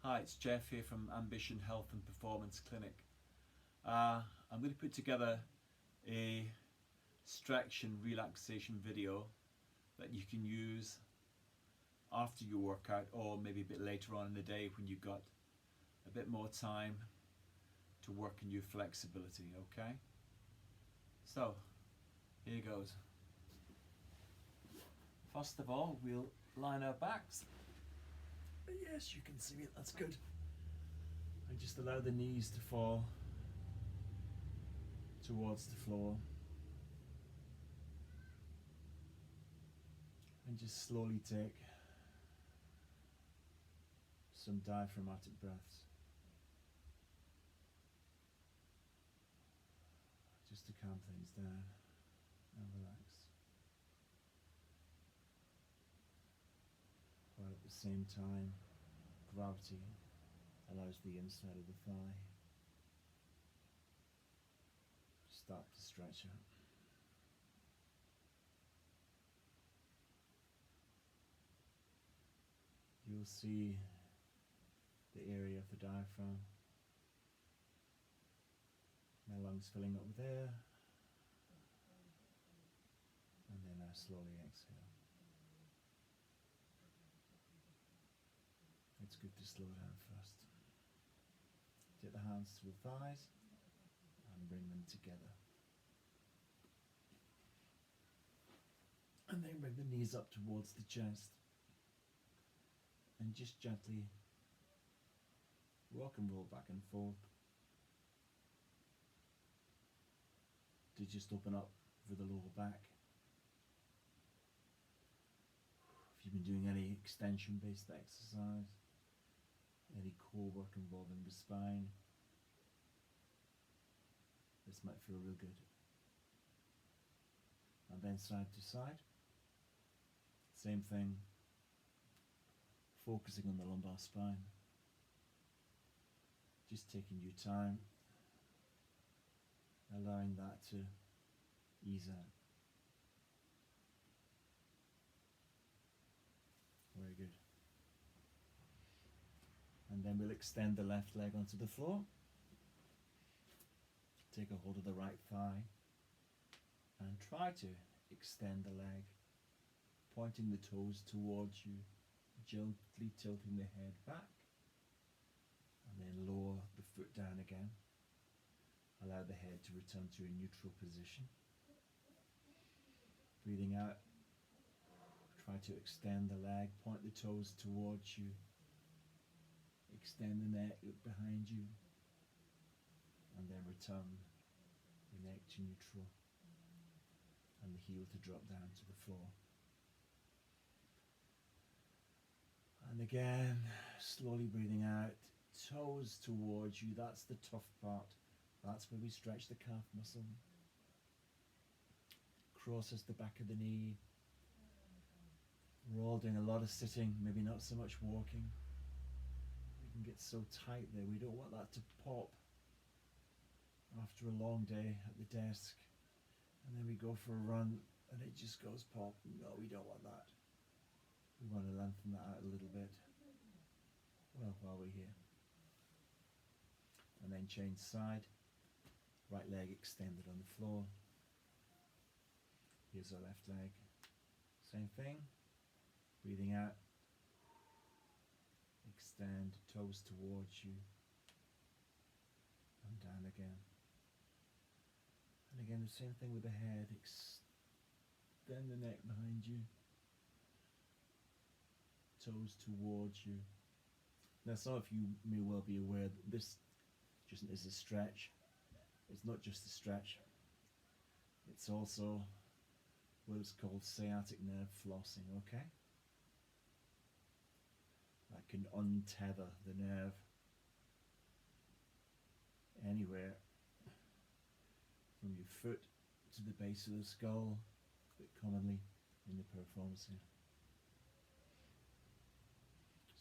Hi, it's Jeff here from Ambition Health and Performance Clinic. I'm going to put together a stretch and relaxation video that you can use after your workout, or maybe a bit later on in the day when you've got a bit more time to work on your flexibility, okay? So, here goes. First of all, we'll line our backs. Yes, you can see it, that's good. And just allow the knees to fall towards the floor. And just slowly take some diaphragmatic breaths. Just to calm things down and relax. While at the same time, gravity allows the inside of the thigh to start to stretch out. You'll see the area of the diaphragm, my lungs filling up with air, and then I slowly exhale. It's good to slow down first. Take the hands to the thighs and bring them together. And then bring the knees up towards the chest. And just gently rock and roll back and forth to just open up for the lower back. If you've been doing any extension based exercise, any core work involving the spine, this might feel real good. And then side to side, same thing, focusing on the lumbar spine, just taking your time, allowing that to ease out. Very good. And then we'll extend the left leg onto the floor. Take a hold of the right thigh and try to extend the leg, pointing the toes towards you, gently tilting the head back, and then lower the foot down again. Allow the head to return to a neutral position. Breathing out, try to extend the leg, point the toes towards you, extend the neck, look behind you, and then return the neck to neutral and the heel to drop down to the floor. And again, slowly breathing out, toes towards you, that's the tough part. That's where we stretch the calf muscle. Crosses the back of the knee. We're all doing a lot of sitting, maybe not so much walking. We can get so tight there, we don't want that to pop after a long day at the desk. And then we go for a run and it just goes pop. No, we don't want that. We want to lengthen that out a little bit, well, while we're here. And then change side, right leg extended on the floor. Here's our left leg. Same thing, breathing out, extend, toes towards you, and down again. And again, the same thing with the head, extend the neck behind you, toes towards you. Now some of you may well be aware that this just is a stretch. It's not just a stretch, it's also what is called sciatic nerve flossing, okay? That can untether the nerve anywhere from your foot to the base of the skull, but commonly in the piriformis here.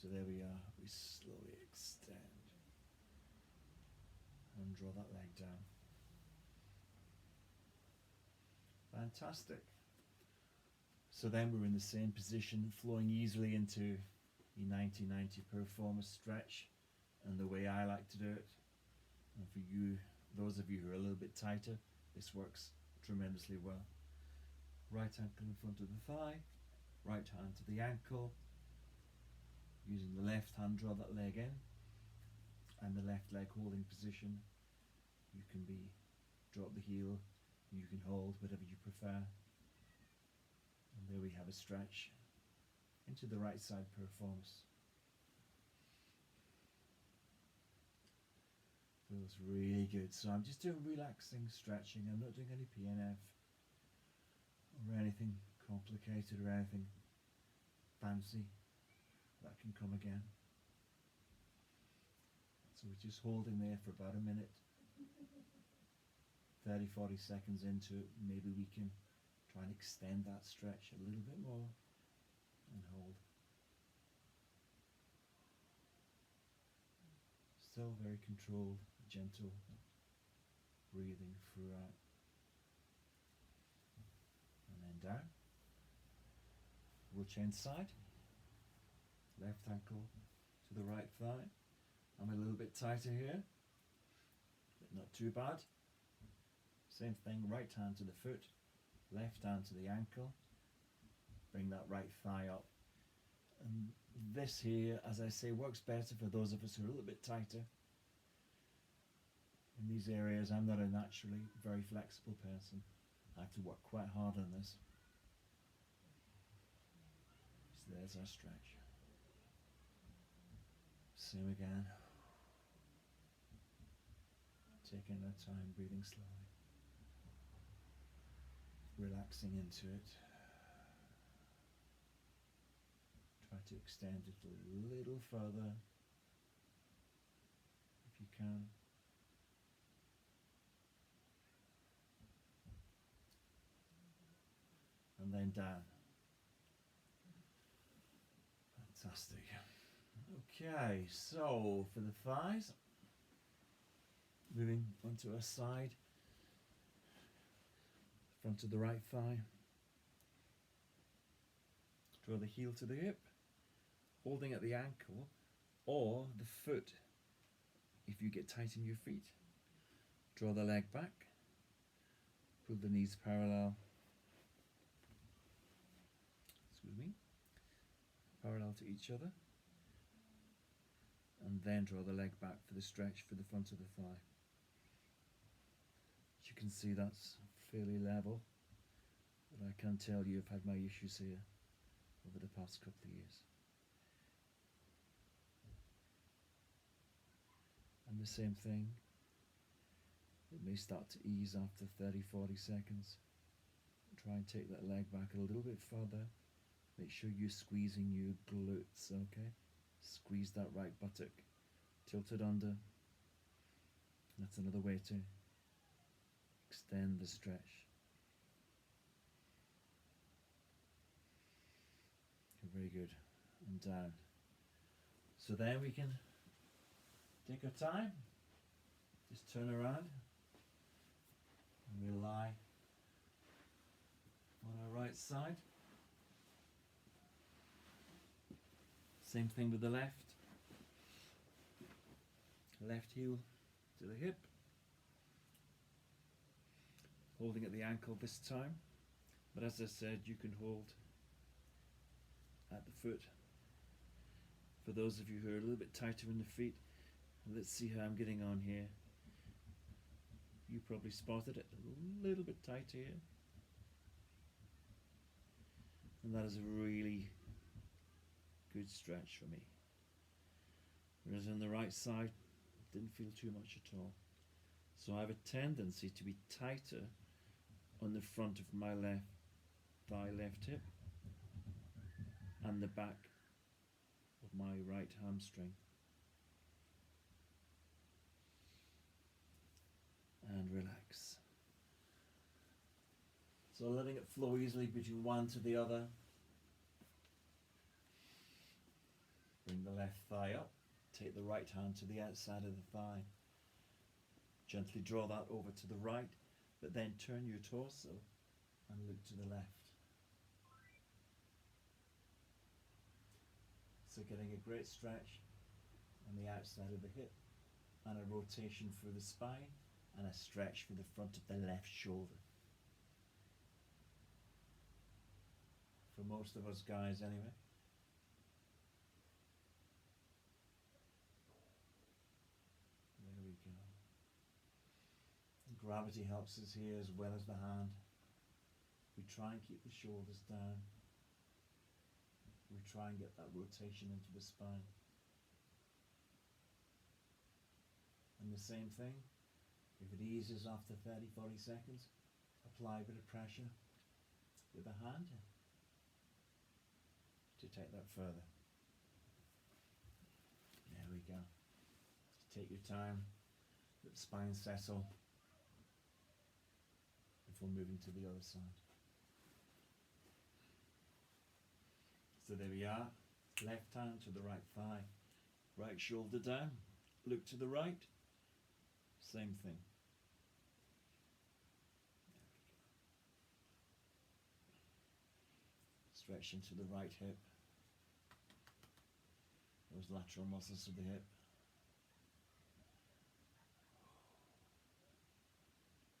So there we are, we slowly extend and draw that leg down. Fantastic. So then we're in the same position, flowing easily into your 90-90 piriformis stretch. and the way I like to do it. And for you, those of you who are a little bit tighter, this works tremendously well. Right ankle in front of the thigh, right hand to the ankle, using the left hand, draw that leg in, and the left leg holding position. You can drop the heel, you can hold, whatever you prefer. And there we have a stretch into the right side piriformis. Feels really good. So I'm just doing relaxing stretching. I'm not doing any PNF or anything complicated or anything fancy. That can come again. So we're just holding there for about a minute. 30-40 seconds into it, maybe we can try and extend that stretch a little bit more and hold. Still very controlled, gentle breathing throughout. And then down. We'll change side. Left ankle to the right thigh. I'm a little bit tighter here, but not too bad. Same thing, right hand to the foot, left hand to the ankle. Bring that right thigh up. And this here, as I say, works better for those of us who are a little bit tighter. In these areas, I'm not a naturally very flexible person. I have to work quite hard on this. So there's our stretch. Same again. Taking our time, breathing slowly. Relaxing into it. Try to extend it a little further if you can. And then down. Fantastic. Okay, so for the thighs, moving onto our side, front of the right thigh, draw the heel to the hip, holding at the ankle or the foot. If you get tight in your feet, draw the leg back, pull the knees parallel, parallel to each other, and then draw the leg back for the stretch for the front of the thigh. As you can see, that's fairly level, but I can tell you I've had my issues here over the past couple of years. And the same thing, it may start to ease after 30-40 seconds. Try and take that leg back a little bit further. Make sure you're squeezing your glutes, okay? Squeeze that right buttock, tilt it under. That's another way to extend the stretch. Very good. And down. So then we can take our time, just turn around, and we'll lie on our right side. Same thing with the left. Left heel to the hip. Holding at the ankle this time. But as I said, you can hold at the foot. For those of you who are a little bit tighter in the feet, let's see how I'm getting on here. You probably spotted it a little bit tight here. And that is a really good stretch for me. Whereas on the right side, didn't feel too much at all. So I have a tendency to be tighter on the front of my left thigh, left hip, and the back of my right hamstring. And relax. So letting it flow easily between one to the other. Bring the left thigh up. Take the right hand to the outside of the thigh. Gently draw that over to the right, but then turn your torso and look to the left. So getting a great stretch and on the outside of the hip, and a rotation through the spine, and a stretch through the front of the left shoulder. For most of us guys anyway. There we go. Gravity helps us here as well as the hand. We try and keep the shoulders down. We try and get that rotation into the spine. And the same thing, if it eases after 30-40 seconds, apply a bit of pressure with the hand to take that further. There we go. Take your time, let the spine settle before moving to the other side. So there we are, left hand to the right thigh, right shoulder down, look to the right, same thing. Stretch into the right hip, those lateral muscles of the hip.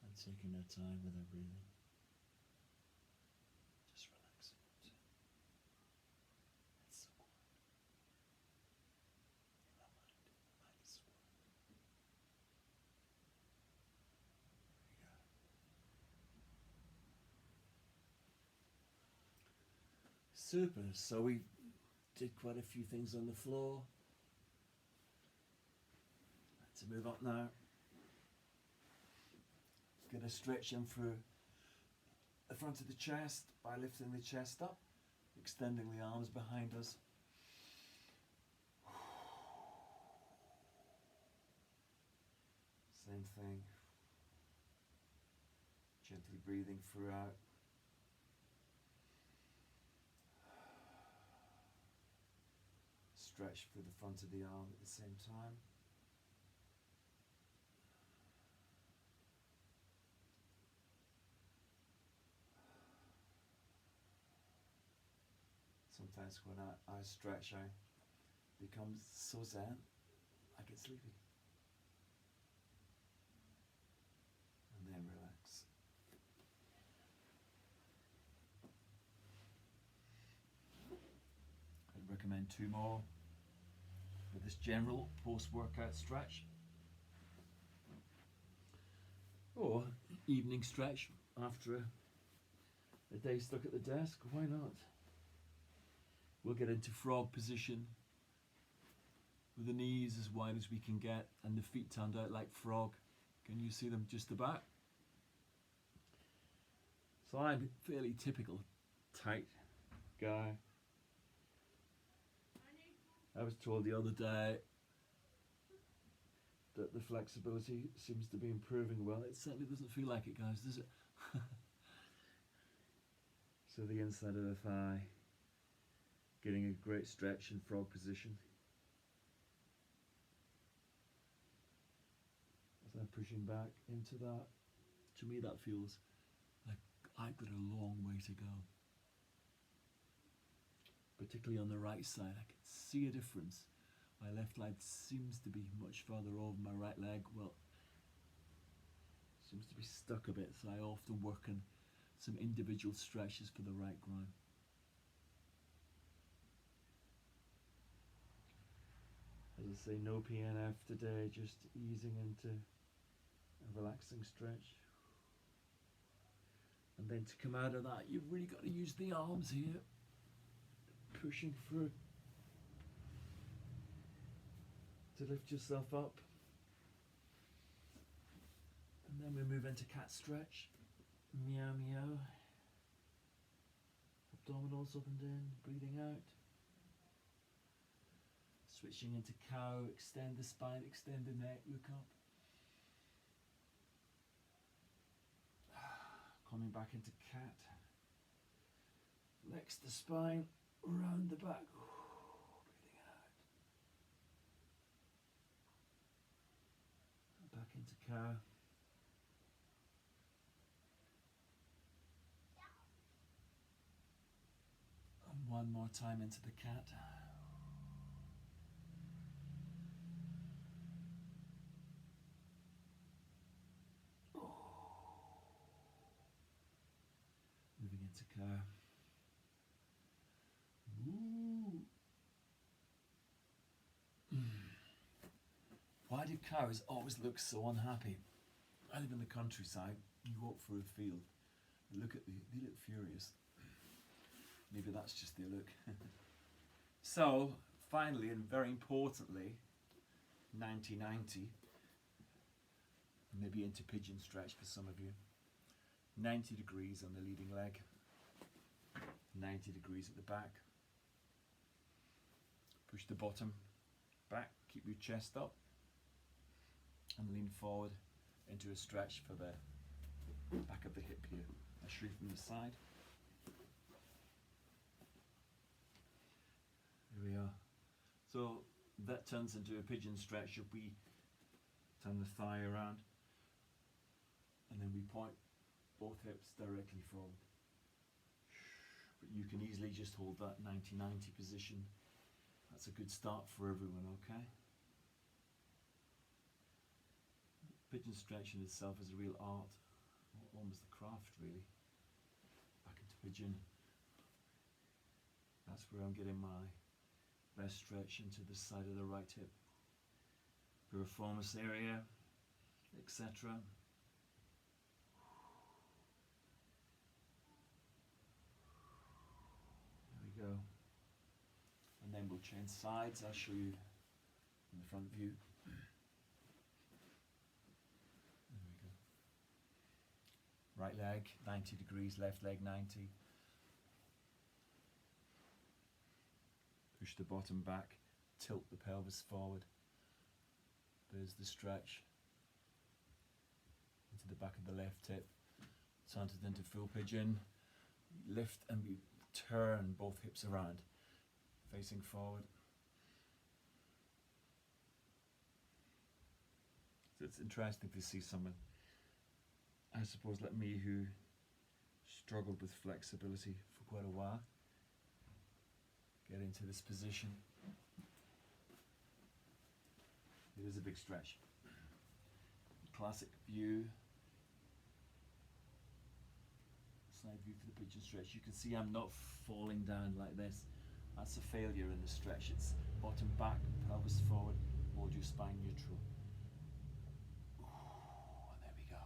And taking our time with our breathing. Just relaxing it. It's so quiet. The mind is quiet. There we go. Super. So we did quite a few things on the floor. Let's move up now. Going to stretch in through the front of the chest by lifting the chest up, extending the arms behind us. Same thing. Gently breathing throughout. Stretch through the front of the arm at the same time. Sometimes when I stretch, I become so zen, I get sleepy. And then relax. I'd recommend 2 more for this general post-workout stretch. Or evening stretch after a day stuck at the desk, why not? We'll get into frog position with the knees as wide as we can get and the feet turned out like frog. Can you see them just about? So I'm a fairly typical tight guy. I was told the other day that the flexibility seems to be improving. Well, it certainly doesn't feel like it, guys, does it? So the inside of the thigh, getting a great stretch in frog position. As I'm pushing back into that, to me that feels like I've got a long way to go. Particularly on the right side, I can see a difference. My left leg seems to be much further over my right leg. Well, seems to be stuck a bit, so I often work on some individual stretches for the right groin. As I say, no PNF today, just easing into a relaxing stretch. And then to come out of that, you've really got to use the arms here, pushing through to lift yourself up. And then we move into cat stretch. Meow meow. Abdominals up and in, breathing out. Switching into cow, extend the spine, extend the neck, look up. Coming back into cat. Flex the spine, round the back. Breathing out. Back into cow. And one more time into the cat. That's a cow. Ooh. Why do cows always look so unhappy? I live in the countryside. You walk through a field. They look furious. Maybe that's just their look. So, finally and very importantly, 90-90, maybe into pigeon stretch for some of you. 90 degrees on the leading leg, 90 degrees at the back. Push the bottom back, keep your chest up, and lean forward into a stretch for the back of the hip here. I shoot from the side. Here we are. So that turns into a pigeon stretch if we turn the thigh around and then we point both hips directly forward. But you can easily just hold that 90-90 position. That's a good start for everyone, okay? Pigeon stretch in itself is a real art, almost a craft really. Back into pigeon. That's where I'm getting my best stretch into the side of the right hip. Piriformis area, etc. There we go. And then we'll change sides. I'll show you in the front view. There we go. Right leg 90 degrees, left leg 90. Push the bottom back, tilt the pelvis forward. There's the stretch into the back of the left hip. Turn it into full pigeon. Lift and we turn both hips around, facing forward. So it's interesting to see someone, I suppose like me, who struggled with flexibility for quite a while, get into this position. It is a big stretch. Classic view. Side view for the pigeon stretch. You can see I'm not falling down like this. That's a failure in the stretch. It's bottom back, pelvis forward, hold your spine neutral. Ooh, and there we go.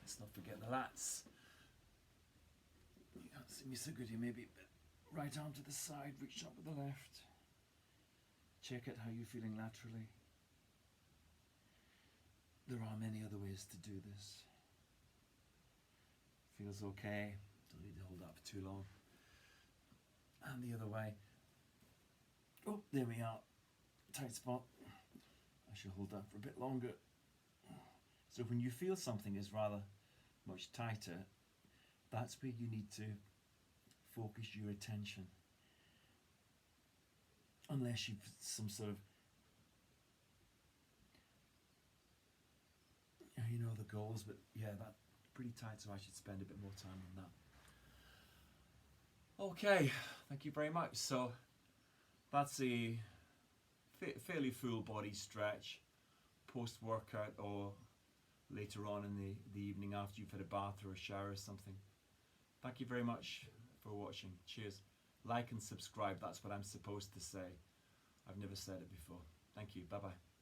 Let's not forget the lats. You can't see me so good here, maybe. Right arm to the side, reach up with the left. Check out how you're feeling laterally. There are many other ways to do this. Feels okay, don't need to hold that for too long. And the other way. Oh, there we are. Tight spot. I should hold that for a bit longer. So when you feel something is rather much tighter, that's where you need to focus your attention. Unless you've some sort of, you know the goals, but yeah, that's pretty tight, so I should spend a bit more time on that. Okay, thank you very much. So that's a fairly full body stretch post-workout or later on in the evening after you've had a bath or a shower or something. Thank you very much for watching. Cheers. Like and subscribe, that's what I'm supposed to say. I've never said it before. Thank you. Bye bye.